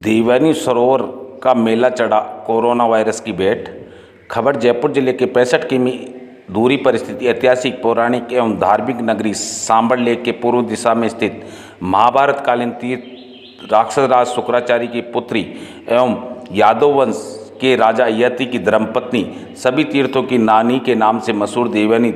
देवयानी सरोवर का मेला चढ़ा corona virus की भेंट। खबर जयपुर जिले के 65 किमी दूरी पर स्थित ऐतिहासिक पौराणिक एवं धार्मिक नगरी सांबर लेक के पूर्व दिशा में स्थित महाभारत कालीन तीर्थ राक्षस राज शुक्राचार्य की पुत्री एवं यादव वंश के राजा यति की धर्मपत्नी सभी तीर्थों की नानी के नाम से मशहूर देवयानी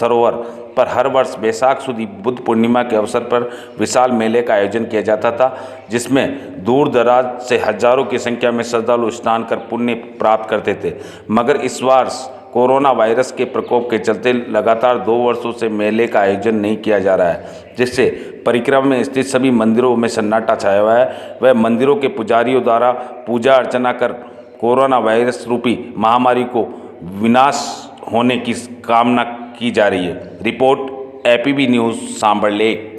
सरोवर पर हर वर्ष बैसाख सुदी बुद्ध पूर्णिमा के अवसर पर विशाल मेले का आयोजन किया जाता था, जिसमें दूर दराज से हजारों की संख्या में श्रद्धालु स्नान कर पुण्य प्राप्त करते थे। मगर इस वर्ष कोरोना वायरस के प्रकोप के चलते लगातार 2 वर्षों से मेले का आयोजन नहीं किया जा रहा है, जिससे परिक्रमा में स्थित सभी मंदिरों में सन्नाटा छाया हुआ है। वह मंदिरों के पुजारियों द्वारा पूजा अर्चना कर कोरोना वायरस रूपी महामारी को विनाश होने की कामना की जा रही है। Report ABP news Sambhar lake.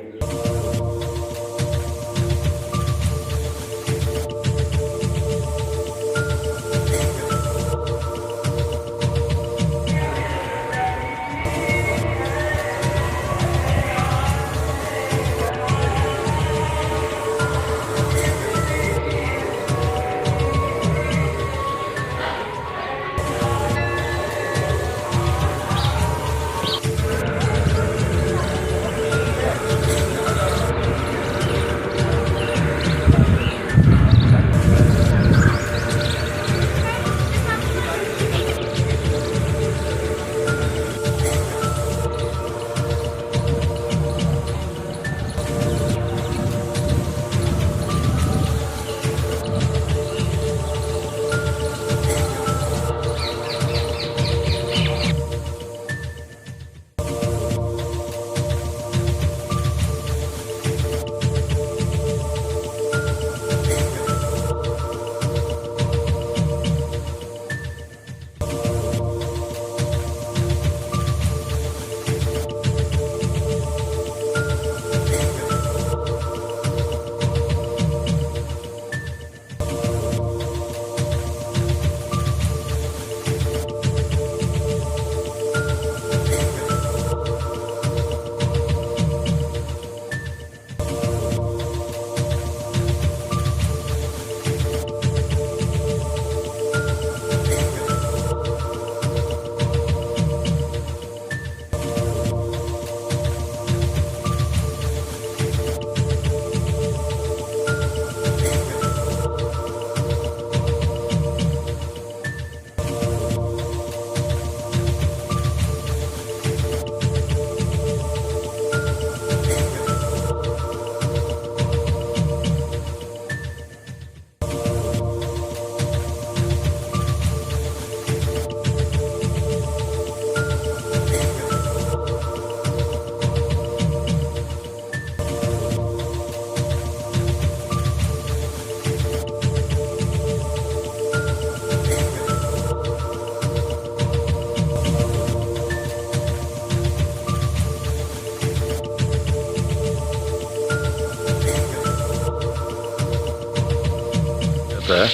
है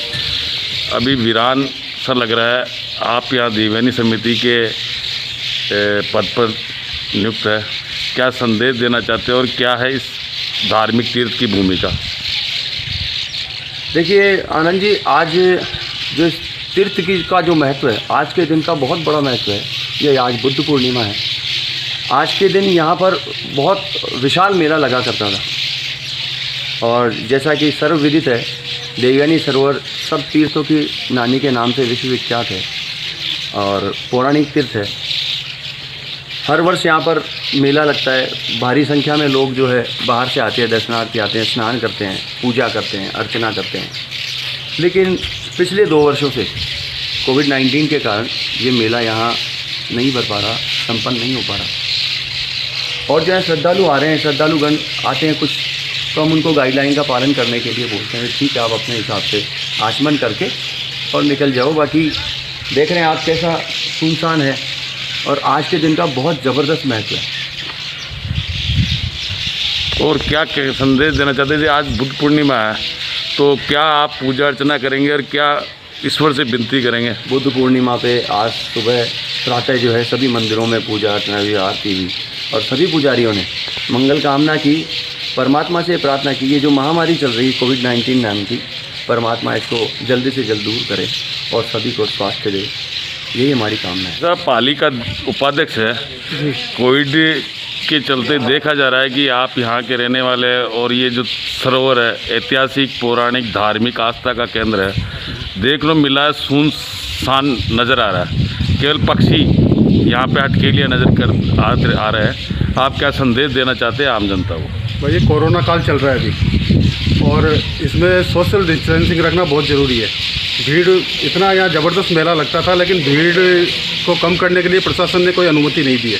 अभी वीरान सा लग रहा है। आप यहाँ देवयानी समिति के पद पर नियुक्त है, क्या संदेश देना चाहते हो और क्या है इस धार्मिक तीर्थ की भूमिका? देखिए आनंद जी, आज जो इस तीर्थ की का जो महत्व है, आज के दिन का बहुत बड़ा महत्व है। ये आज बुद्ध पूर्णिमा है। आज के दिन यहाँ पर बहुत विशाल मेला लगा करता था और जैसा कि सर्वविदित है, देवयानी सरोवर सब तीर्थों की नानी के नाम से विश्वविख्यात है और पौराणिक तीर्थ है। हर वर्ष यहाँ पर मेला लगता है। भारी संख्या में लोग जो है बाहर से आते हैं, दर्शनार्थी आते हैं, स्नान करते हैं, पूजा करते हैं, अर्चना करते हैं। लेकिन पिछले 2 वर्षों से कोविड-19 के कारण ये मेला यहाँ नहीं बढ़ पा रहा, संपन्न नहीं हो पा रहा। और जो है श्रद्धालु आ रहे हैं, श्रद्धालुगण आते हैं कुछ, तो हम उनको गाइडलाइन का पालन करने के लिए बोलते हैं, ठीक है आप अपने हिसाब से आचमन करके और निकल जाओ। बाकी देख रहे हैं आप कैसा सुनसान है और आज के दिन का बहुत ज़बरदस्त महत्व है। और क्या संदेश देना चाहते हैं? आज बुद्ध पूर्णिमा है, तो क्या आप पूजा अर्चना करेंगे और क्या ईश्वर से विनती करेंगे? बुद्ध पूर्णिमा पे आज सुबह प्रातः जो है सभी मंदिरों में पूजा अर्चना हुई, आरती हुई और सभी पुजारियों ने मंगल कामना की, परमात्मा से प्रार्थना की। ये जो महामारी चल रही है कोविड-19 नाम की, परमात्मा इसको जल्दी से जल्द दूर करे और सभी को स्वास्थ्य दे, यही हमारी कामना है। साहब पाली का उपाध्यक्ष है, कोविड के चलते देखा जा रहा है कि आप यहाँ के रहने वाले हैं और ये जो सरोवर है ऐतिहासिक पौराणिक धार्मिक आस्था का केंद्र है, देखने मिला है सुनसान नज़र आ रहा है, केवल पक्षी यहाँ पे अटकेलियाँ आ रहे हैं। आप क्या संदेश देना चाहते हैं आम जनता को? भाई ये कोरोना काल चल रहा है अभी और इसमें सोशल डिस्टेंसिंग रखना बहुत ज़रूरी है। भीड़ इतना यहाँ ज़बरदस्त मेला लगता था, लेकिन भीड़ को कम करने के लिए प्रशासन ने कोई अनुमति नहीं दी है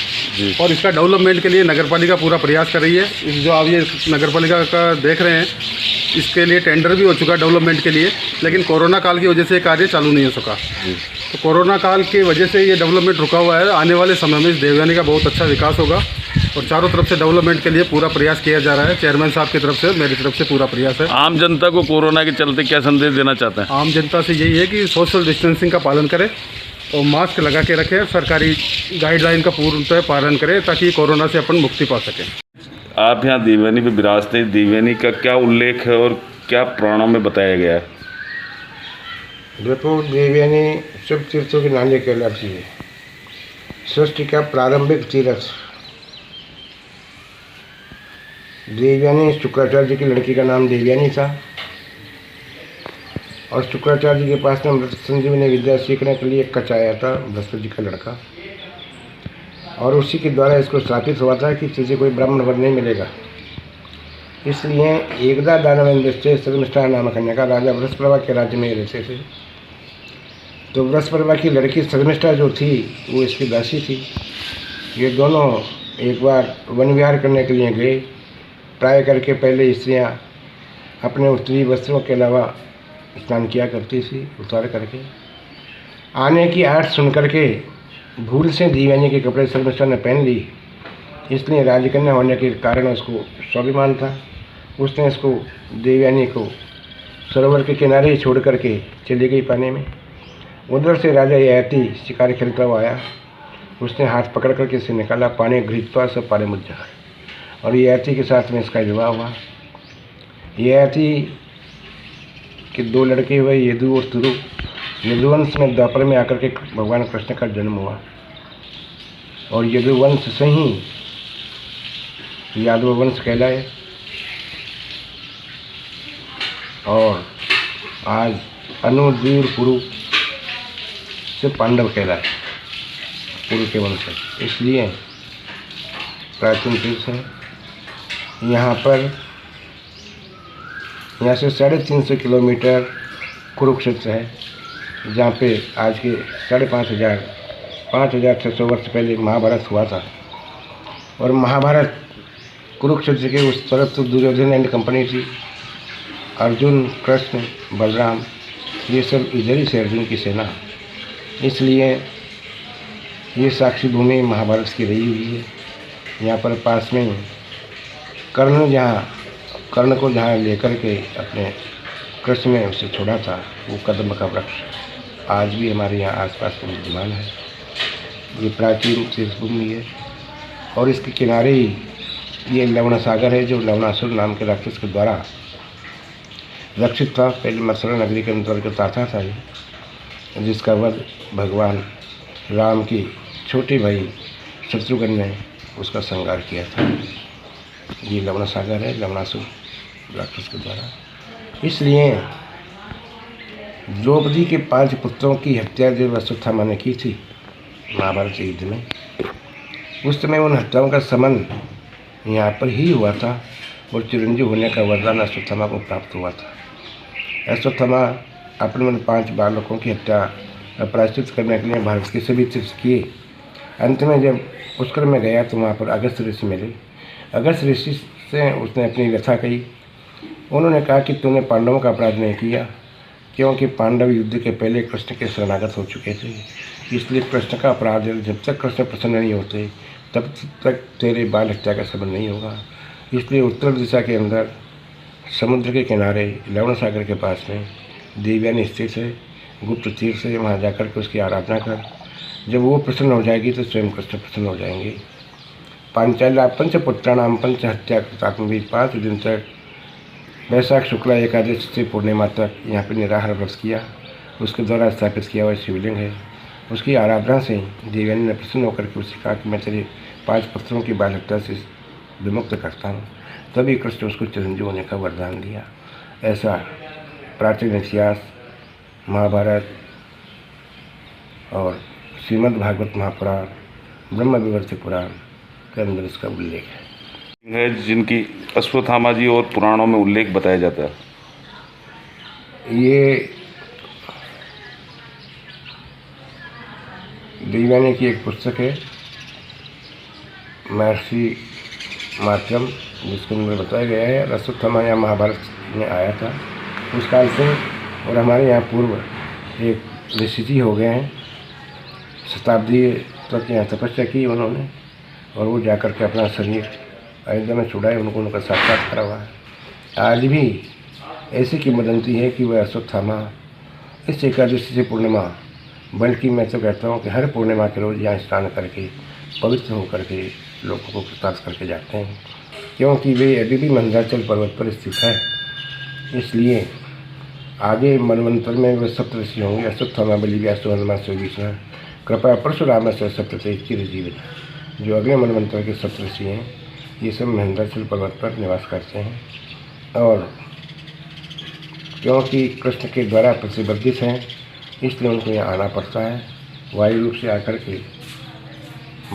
और इसका डेवलपमेंट के लिए नगरपालिका पूरा प्रयास कर रही है। इस जो आप ये नगरपालिका का देख रहे हैं, इसके लिए टेंडर भी हो चुका डेवलपमेंट के लिए, लेकिन कोरोना काल की वजह से कार्य चालू नहीं हो सका। तो कोरोना काल की वजह से ये डेवलपमेंट रुका हुआ है। आने वाले समय में इस देवयानी का बहुत अच्छा विकास होगा और चारों तरफ से डेवलपमेंट के लिए पूरा प्रयास किया जा रहा है। चेयरमैन साहब की तरफ से, मेरी तरफ से पूरा प्रयास है। आम जनता को कोरोना के चलते क्या संदेश देना चाहते हैं? आम जनता से यही है कि सोशल डिस्टेंसिंग का पालन करें और मास्क लगा के रखें, सरकारी गाइडलाइन का पूर्णतः पालन करें ताकि कोरोना से अपन मुक्ति पा सकें। आप यहाँ देवयानी पे विराजते हैं, देवयानी का क्या उल्लेख है और क्या पुराणों में बताया गया है? देखो, देवयानी सब तीर्थों की नानी कहलाती है। सृष्टि का प्रारंभिक तीर्थ देवयानी, शुक्राचार्य जी की लड़की का नाम देवयानी था और शुक्राचार्य जी के पास में मृत संजीवनी विद्या सीखने के लिए एक कच्चा आया था, बृहस्पति जी का लड़का, और उसी के द्वारा इसको स्थापित हुआ था कि तुझे कोई ब्राह्मण वर नहीं मिलेगा। इसलिए एकदा दानवेंद्र से सर्वनिष्ठा नाम कन्या का राजा बृहस्पति के राज्य में रहते थे। तो बृहस्पति की लड़की सर्वनिष्ठा जो थी वो इसकी दासी थी। ये दोनों एक बार वन विहार करने के लिए गए। प्राय करके पहले स्त्रियाँ अपने उत्तरी वस्त्रों के अलावा स्नान किया करती थी उतार करके। आने की आहट सुन करके भूल से देवयानी के कपड़े सर्वनिष्ठा ने पहन ली, इसलिए राजकन्या होने के कारण उसको स्वाभिमान था। उसने इसको देवयानी को सरोवर के किनारे ही छोड़ करके चली गई पानी में। उधर से राजा ययाति शिकार खेलता हुआ आया, उसने हाथ पकड़ करके इसे निकाला, पानी घृतवा सब पानी मुझ जा, और ययाति के साथ में इसका विवाह हुआ। ययाति के दो लड़के हुए, यदु और तुरु। यदुवंश में द्वापर में आकर के भगवान कृष्ण का जन्म हुआ और यदुवंश से ही यादव वंश कहलाए। और आज अनुदूर पुरु से पांडव कहलाए, पुरु के वंश है, इसलिए प्राचीन तीर्थ है। यहाँ पर यहाँ से 350 किलोमीटर कुरुक्षेत्र है, जहाँ पे आज के 5,600 वर्ष पहले महाभारत हुआ था। और महाभारत कुरुक्षेत्र के उस तरफ तो दुर्योधन एंड कंपनी थी। अर्जुन, कृष्ण, बलराम, ये सब इधर ही से अर्जुन की सेना, इसलिए ये साक्षी भूमि महाभारत की रही हुई है। यहाँ पर पास में कर्ण को जहाँ लेकर के अपने कृष्ण ने उसे छोड़ा था, वो कदम का वृक्ष आज भी हमारे यहाँ आसपास में विद्यमान है। ये प्राचीन तीर्थभूमि है और इसके किनारे ही ये लवण सागर है, जो लवणासुर नाम के राक्षस के द्वारा रक्षित था। पहले मथुरा नगरी के अंतर्गत आता था ये, जिसका वध भगवान राम की छोटे भाई शत्रुघ्न ने उसका संहार किया था। ये लवण सागर है, लवणासुर राक्षस के द्वारा। इसलिए द्रौपदी के 5 पुत्रों की हत्या जब अश्वत्थामा ने की थी महाभारत युद्ध में, उस समय उन हत्याओं का समन यहाँ पर ही हुआ था और चिरंजीव होने का वरदान अश्वत्थामा को प्राप्त हुआ था। अश्वत्थामा अपने मन 5 बालकों की हत्या प्रायश्चित करने के लिए भारत के सभी तीर्थ किए। अंत में जब पुष्कर में गया तो वहाँ पर अगस्त ऋषि मिले। अगस्त ऋषि से उसने अपनी व्यथा कही। उन्होंने कहा कि तूने पांडवों का अपराध नहीं किया, क्योंकि पांडव युद्ध के पहले कृष्ण के शरणागत हो चुके थे, इसलिए कृष्ण का अपराध है। जब तक कृष्ण प्रसन्न नहीं होते तब तक तेरे बाल हत्या का संबंध नहीं होगा। इसलिए उत्तर दिशा के अंदर समुद्र के किनारे लवण सागर के पास में देवयानी स्थित है, गुप्त तीर्थ है। वहाँ जाकर के उसकी आराधना कर, जब वो प्रसन्न हो जाएगी तो स्वयं कृष्ण प्रसन्न हो जाएंगे। पांचाल्या पंचपुत्राणाम पंच हत्या कृतात्मवीर 5 दिन तक वैशाख शुक्ला एकादशी से पूर्णिमा तक यहाँ पर निराहार व्रत किया। उसके द्वारा स्थापित किया हुआ शिवलिंग है। उसकी आराधना से देवयानी ने प्रसन्न होकर के उसे कहा कि मैं तेरे 5 पत्थरों की बाध्यता से विमुक्त करता हूँ। तभी कृष्ण उसको चिरंजीव होने का वरदान दिया। ऐसा प्राचीन इतिहास महाभारत और श्रीमद् भागवत महापुराण, ब्रह्म विवर्त पुराण के अंदर इसका उल्लेख है। जिनकी अश्वत्थामा जी और पुराणों में उल्लेख बताया जाता है। ये देवयानी की एक पुस्तक है महर्षि मातरम, जिसके अंदर बताया गया है अश्वत्थामा या महाभारत में आया था उस काल से। और हमारे यहाँ पूर्व एक ऋषि जी हो गए हैं, शताब्दी तक यहाँ तपस्या की उन्होंने, और वो जाकर के अपना शरीर अयोध्या में छुड़ाए, उनको उनका साक्षात्कार हुआ है। आज भी ऐसी किंवदंती है कि वह अश्वत्थामा इस एकादशी से पूर्णिमा, बल्कि मैं तो कहता हूँ कि हर पूर्णिमा के रोज़ यहाँ स्नान करके पवित्र होकर के लोगों को कृतार्थ करके जाते हैं, क्योंकि वे अभी भी मंदराचल पर्वत पर स्थित है। इसलिए आगे मनवंतर में वे सप्तऋषि होंगे, अश्वत्थामा बलिव्यास हनुमा सुविष्णु कृपा परशुराम से सप्तते चिरजीवित। जो अगले मनवंतर के सप्तऋषि हैं ये सब मंदराचल पर्वत पर निवास करते हैं, और क्योंकि कृष्ण के द्वारा प्रतिबद्धित हैं इसलिए उनको यहाँ आना पड़ता है वायु रूप से आकर के।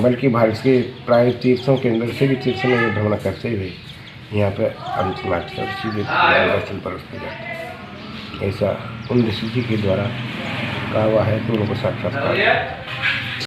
बल्कि भारत के प्राय तीर्थों के अंदर से भी तीर्थों में भ्रमण करते हुए यहाँ पर अंतिम आचरण सीधे मंदराचल पर्वत पर जाते हैं। ऐसा उन ऋषि जी के द्वारा कहा हुआ है कि उनको साक्षात्कार